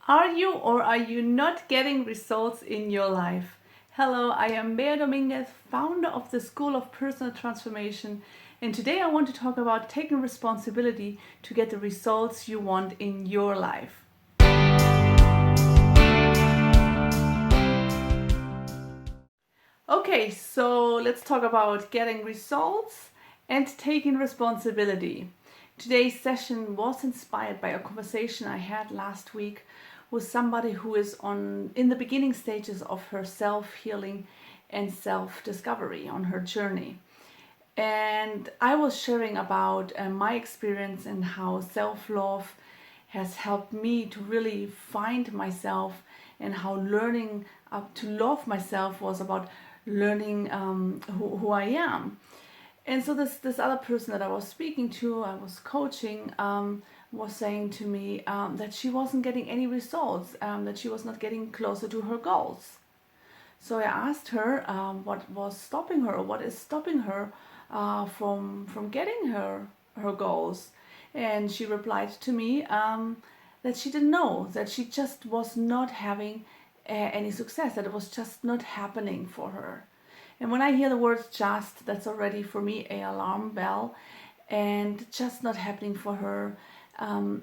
Are you or are you not getting results in your life? Hello, I am Bea Dominguez, founder of the School of Personal Transformation, and today I want to talk about taking responsibility to get the results you want in your life. Okay, so let's talk about getting results and taking responsibility. Today's session was inspired by a conversation I had last week with somebody who is in the beginning stages of her self-healing and self-discovery on her journey. And I was sharing about my experience and how self-love has helped me to really find myself, and how learning to love myself was about learning who I am. And so this other person that I was speaking to, I was coaching, was saying to me that she wasn't getting any results, that she was not getting closer to her goals. So I asked her what was stopping her, or what is stopping her from getting her goals. And she replied to me that she didn't know, that she just was not having any success, that it was just not happening for her. And when I hear the word just, that's already for me an alarm bell. And just not happening for her,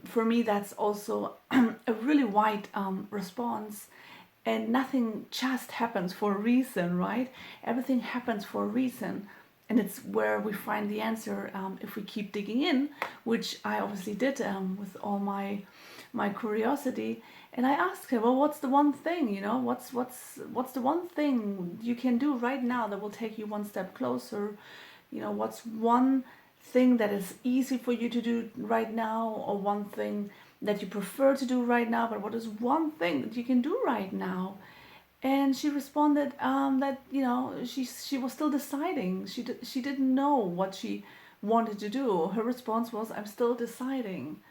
for me that's also a really wide response. And nothing just happens for a reason, right? Everything happens for a reason. And it's where we find the answer if we keep digging in, which I obviously did with all my curiosity. And I asked her, well, what's the one thing, what's the one thing you can do right now that will take you one step closer? What's one thing that is easy for you to do right now, or one thing that you prefer to do right now, but what is one thing that you can do right now? And she responded that she was still deciding. She didn't know what she wanted to do. Her response was, I'm still deciding.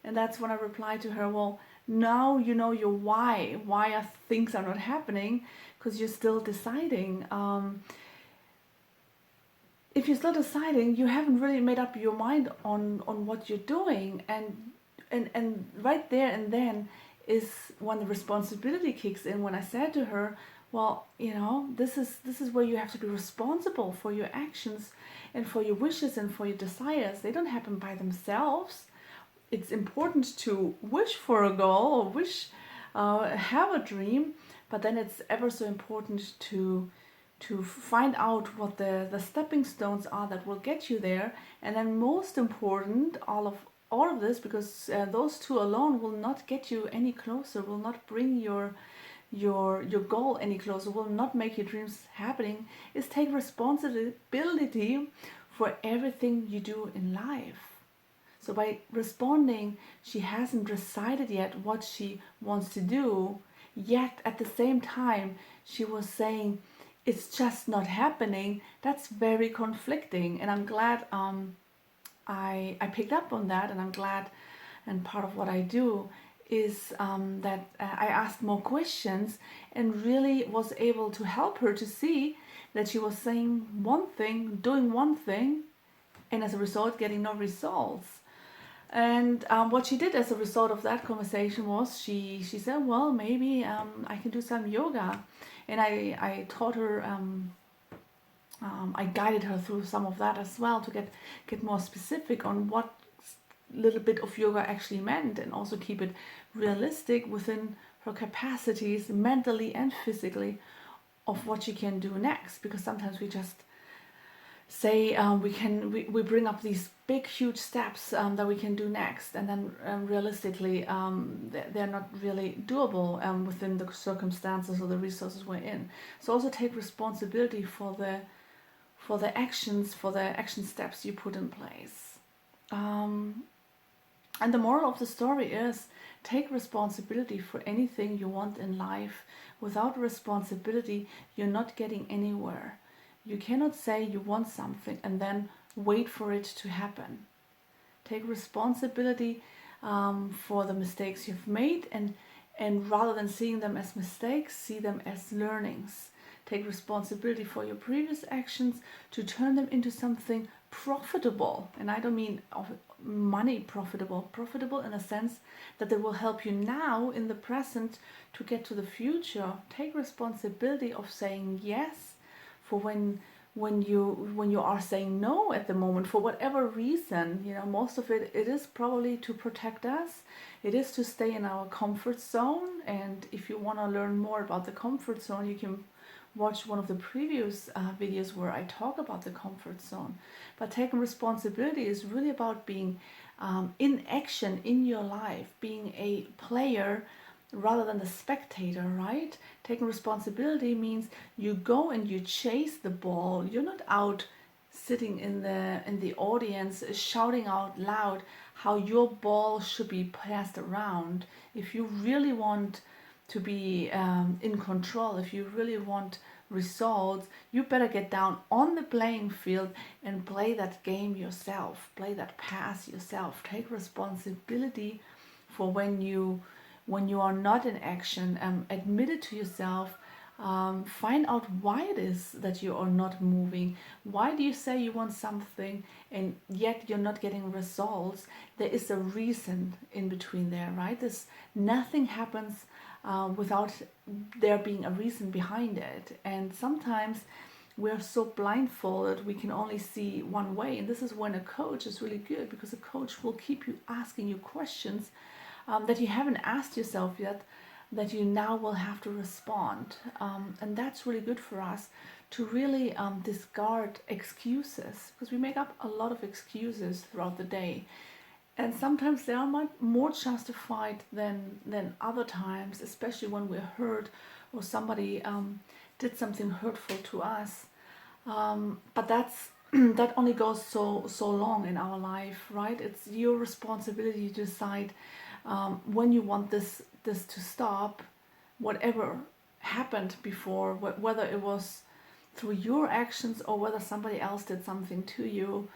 And that's when I replied to her, well, now you know your why. Why are things are not happening? Because you're still deciding. If you're still deciding, you haven't really made up your mind on what you're doing. And right there and then is when the responsibility kicks in, when I said to her, well, this is where you have to be responsible for your actions and for your wishes and for your desires. They don't happen by themselves. It's important to wish for a goal, or have a dream, but then it's ever so important to find out what the stepping stones are that will get you there. And then most important, all of this, because those two alone will not get you any closer, will not bring your goal any closer, will not make your dreams happening, is take responsibility for everything you do in life. So by responding, she hasn't decided yet what she wants to do, yet at the same time she was saying it's just not happening. That's very conflicting, and I'm glad I picked up on that, and I'm glad, and part of what I do is that I asked more questions and really was able to help her to see that she was saying one thing, doing one thing, and as a result getting no results. And what she did as a result of that conversation was she said, well, maybe I can do some yoga. And I taught her, I guided her through some of that as well, to get more specific on what little bit of yoga actually meant, and also keep it realistic within her capacities mentally and physically of what she can do next. Because sometimes we just say we bring up these big huge steps that we can do next, and then realistically they're not really doable within the circumstances or the resources we're in. So also take responsibility for the actions, for the action steps you put in place. And the moral of the story is, take responsibility for anything you want in life. Without responsibility, you're not getting anywhere. You cannot say you want something and then wait for it to happen. Take responsibility for the mistakes you've made, and rather than seeing them as mistakes, see them as learnings. Take responsibility for your previous actions to turn them into something profitable, and I don't mean of money profitable in a sense that they will help you now in the present to get to the future. Take responsibility of saying yes for when you are saying no at the moment for whatever reason. Most of it is probably to protect us. It is to stay in our comfort zone. And if you want to learn more about the comfort zone, you can watch one of the previous videos where I talk about the comfort zone. But taking responsibility is really about being in action in your life, being a player rather than the spectator, right? Taking responsibility means you go and you chase the ball. You're not out sitting in the audience shouting out loud how your ball should be passed around. If you really want to be in control, if you really want results, you better get down on the playing field and play that game yourself, play that pass yourself. Take responsibility for when you are not in action. Admit it to yourself. Find out why it is that you are not moving. Why do you say you want something and yet you're not getting results? There is a reason in between there, right? Nothing happens without there being a reason behind it. And sometimes we're so blindfolded we can only see one way. And this is when a coach is really good, because a coach will keep you asking you questions that you haven't asked yourself yet, that you now will have to respond. And that's really good for us to really discard excuses, because we make up a lot of excuses throughout the day. And sometimes they are much more justified than other times, especially when we're hurt or somebody did something hurtful to us. But that only goes so long in our life, right? It's your responsibility to decide when you want this to stop, whatever happened before, whether it was through your actions or whether somebody else did something to you.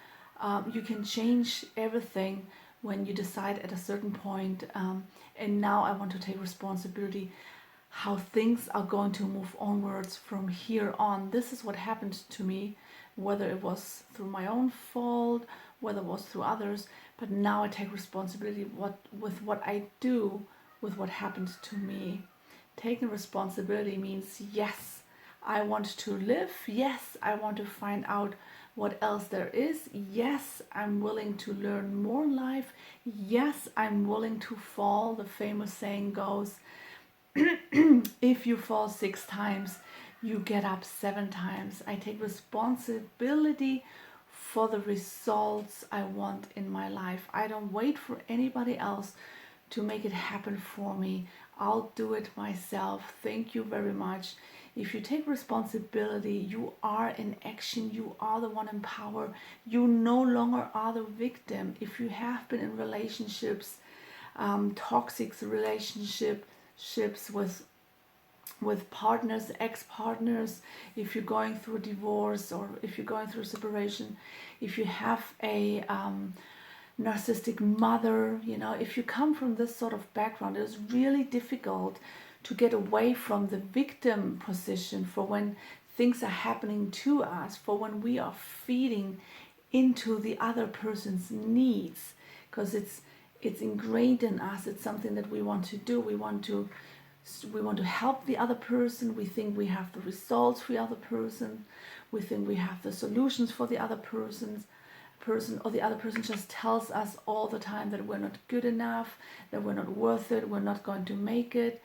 You can change everything when you decide at a certain point, and now I want to take responsibility how things are going to move onwards from here on. This is what happened to me, whether it was through my own fault, whether it was through others, but now I take responsibility with what I do with what happened to me. Taking responsibility means, yes, I want to live. Yes, I want to find out what else there is. Yes, I'm willing to learn more in life. Yes, I'm willing to fall. The famous saying goes, if you fall 6 times, you get up 7 times. I take responsibility for the results I want in my life. I don't wait for anybody else to make it happen for me. I'll do it myself. Thank you very much. If you take responsibility, you are in action. You are the one in power. You no longer are the victim. If you have been in relationships, toxic relationships with partners, ex-partners, if you're going through a divorce or if you're going through separation, if you have a narcissistic mother, if you come from this sort of background, it's really difficult to get away from the victim position for when things are happening to us, for when we are feeding into the other person's needs, because it's ingrained in us. It's something that we want to do. We want to help the other person. We think we have the results for the other person. We think we have the solutions for the other person, or the other person just tells us all the time that we're not good enough, that we're not worth it, we're not going to make it.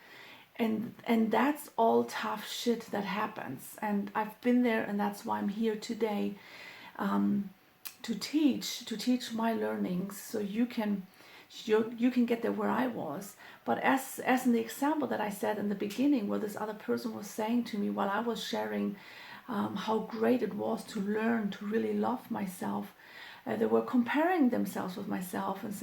And that's all tough shit that happens. And I've been there, and that's why I'm here today, to teach my learnings, so you can get there where I was. But as in the example that I said in the beginning, where this other person was saying to me while I was sharing how great it was to learn to really love myself, they were comparing themselves with myself and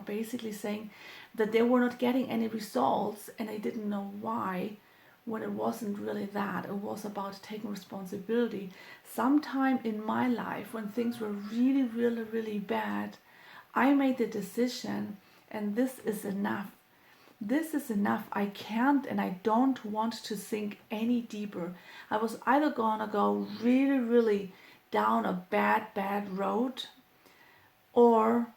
basically saying that they were not getting any results, and they didn't know why, when it wasn't really that. It was about taking responsibility. Sometime in my life, when things were really, really, really bad, I made the decision, and this is enough. This is enough. I can't and I don't want to sink any deeper. I was either gonna go really, really down a bad road, or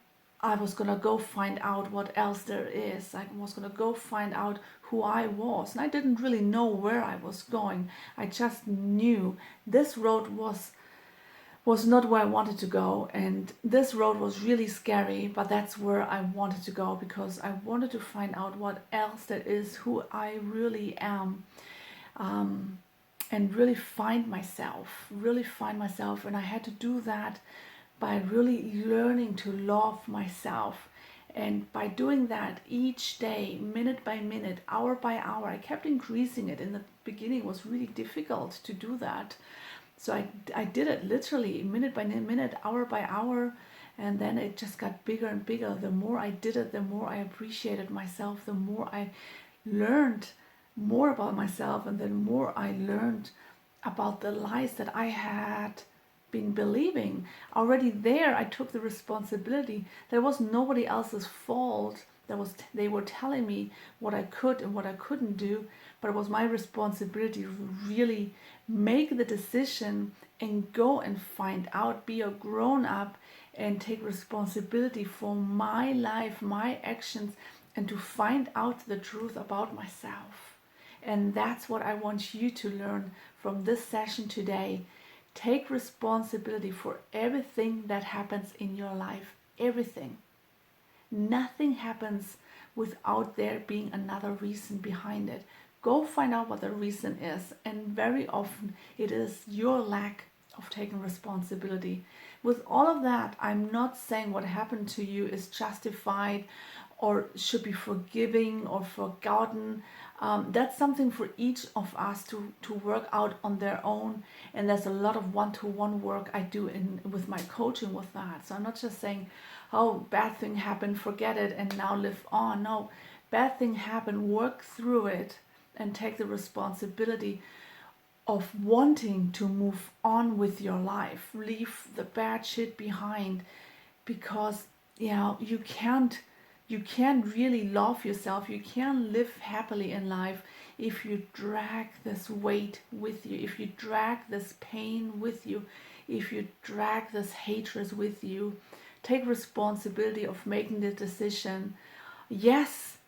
I was gonna go find out what else there is. I was gonna go find out who I was. And I didn't really know where I was going. I just knew this road was not where I wanted to go, and this road was really scary, but that's where I wanted to go, because I wanted to find out what else there is, who I really am, and really find myself, and I had to do that by really learning to love myself. And by doing that each day, minute by minute, hour by hour, I kept increasing it. In the beginning, it was really difficult to do that. So I did it literally minute by minute, hour by hour, and then it just got bigger and bigger. The more I did it, the more I appreciated myself, the more I learned more about myself, and the more I learned about the lies that I had been believing. Already there, I took the responsibility. There was nobody else's fault. They were telling me what I could and what I couldn't do, but it was my responsibility to really make the decision and go and find out, be a grown up, and take responsibility for my life, my actions, and to find out the truth about myself. And that's what I want you to learn from this session today. Take responsibility for everything that happens in your life. Everything. Nothing happens without there being another reason behind it. Go find out what the reason is, and very often it is your lack of taking responsibility. With all of that, I'm not saying what happened to you is justified or should be forgiving or forgotten. That's something for each of us to work out on their own. And there's a lot of one-to-one work I do with my coaching with that. So I'm not just saying, oh, bad thing happened, forget it, and now live on. No, bad thing happened, work through it, and take the responsibility of wanting to move on with your life. Leave the bad shit behind, because you can't really love yourself. You can't live happily in life if you drag this weight with you, if you drag this pain with you, if you drag this hatred with you. Take responsibility of making the decision. Yes,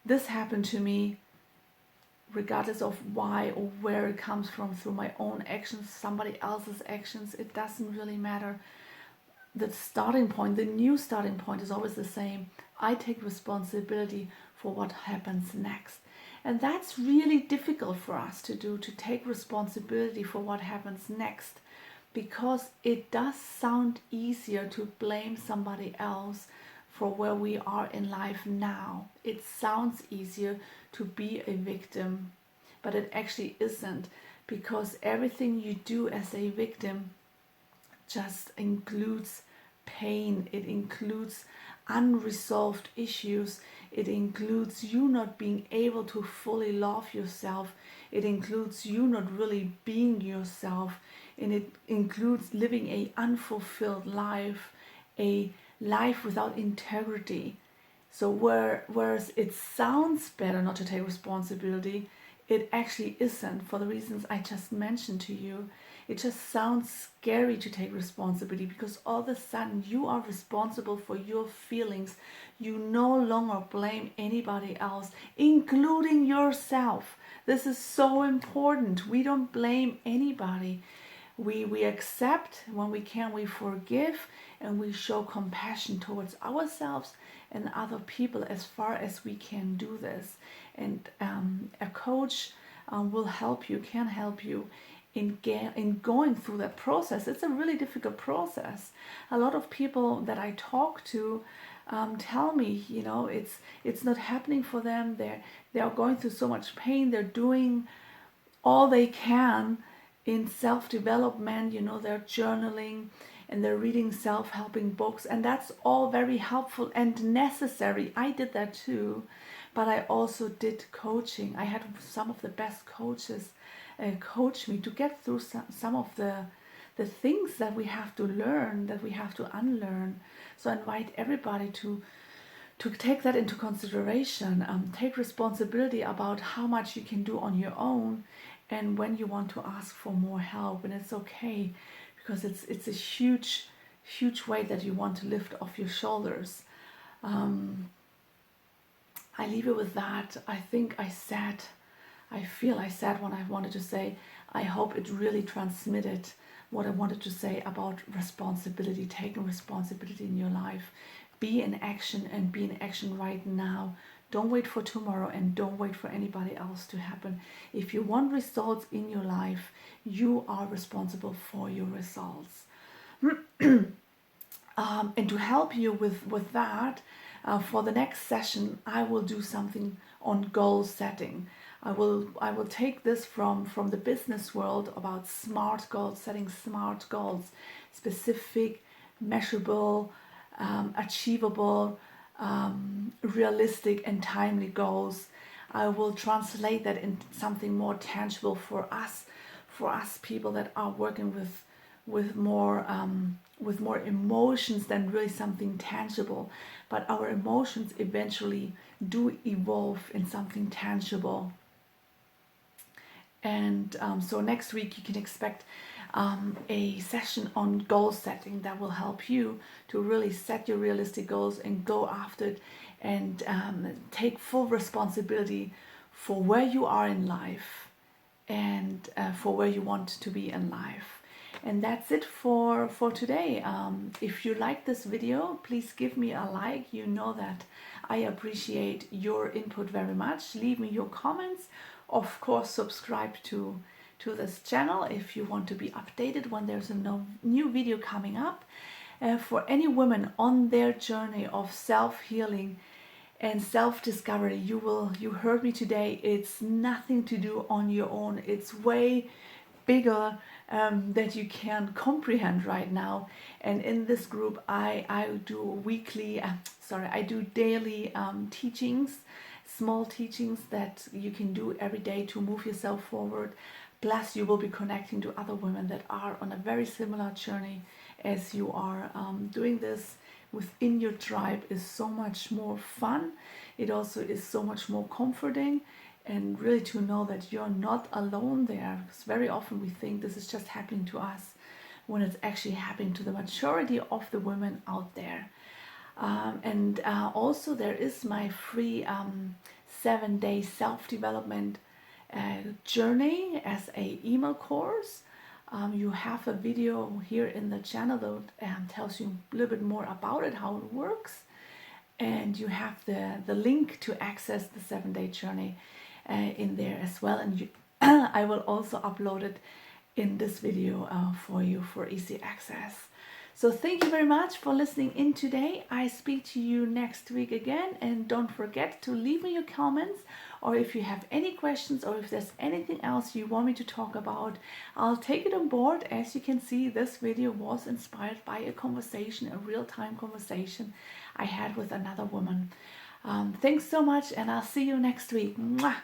this happened to me, regardless of why or where it comes from, through my own actions, somebody else's actions. It doesn't really matter. The starting point, the new starting point, is always the same. I take responsibility for what happens next. And that's really difficult for us to do, to take responsibility for what happens next, because it does sound easier to blame somebody else for where we are in life now. It sounds easier to be a victim, but it actually isn't, because everything you do as a victim just includes pain. It includes unresolved issues. It includes you not being able to fully love yourself. It includes you not really being yourself. And it includes living a unfulfilled life, a life without integrity. So whereas it sounds better not to take responsibility, it actually isn't, for the reasons I just mentioned to you. It just sounds scary to take responsibility, because all of a sudden you are responsible for your feelings. You no longer blame anybody else, including yourself. This is so important. We don't blame anybody. We accept when we can, we forgive, and we show compassion towards ourselves and other people as far as we can do this. And a coach will help you, can help you in going through that process. It's a really difficult process. A lot of people that I talk to tell me, it's not happening for them. They are going through so much pain. They're doing all they can in self-development. They're journaling and they're reading self-helping books, and that's all very helpful and necessary. I did that too, but I also did coaching. I had some of the best coaches coach me to get through some of the things that we have to learn, that we have to unlearn. So I invite everybody to take that into consideration. Take responsibility about how much you can do on your own, and when you want to ask for more help. And it's okay, because it's a huge weight that you want to lift off your shoulders. I leave it with that. I think I feel I said what I wanted to say. I hope it really transmitted what I wanted to say about responsibility, taking responsibility in your life. Be in action, and be in action right now. Don't wait for tomorrow, and don't wait for anybody else to happen. If you want results in your life, you are responsible for your results. And to help you with that, for the next session, I will do something on goal setting. I will take this from the business world about smart goals, setting smart goals, specific, measurable, achievable, realistic and timely goals. I will translate that into something more tangible for us people that are working with more emotions than really something tangible. But our emotions eventually do evolve in something tangible. And so next week you can expect a session on goal setting that will help you to really set your realistic goals and go after it, and take full responsibility for where you are in life, and for where you want to be in life. And that's it for today. If you like this video, please give me a like. You know that I appreciate your input very much. Leave me your comments. Of course, subscribe to this channel if you want to be updated when there's a new video coming up. For any women on their journey of self-healing and self-discovery, you heard me today, it's nothing to do on your own. It's way bigger that you can comprehend right now. And in this group, I do daily teachings, small teachings that you can do every day to move yourself forward. Plus, you will be connecting to other women that are on a very similar journey as you are. Doing this within your tribe is so much more fun. It also is so much more comforting, and really to know that you're not alone there. Because very often we think this is just happening to us, when it's actually happening to the majority of the women out there. Also there is my free 7-day self-development journey as a email course. You have a video here in the channel that tells you a little bit more about it, how it works, and you have the link to access the 7-day journey in there as well. And I will also upload it in this video for you for easy access. So thank you very much for listening in today. I speak to you next week again, and don't forget to leave me your comments, or if you have any questions, or if there's anything else you want me to talk about, I'll take it on board. As you can see, this video was inspired by a conversation, a real-time conversation I had with another woman. Thanks so much, and I'll see you next week. Mwah!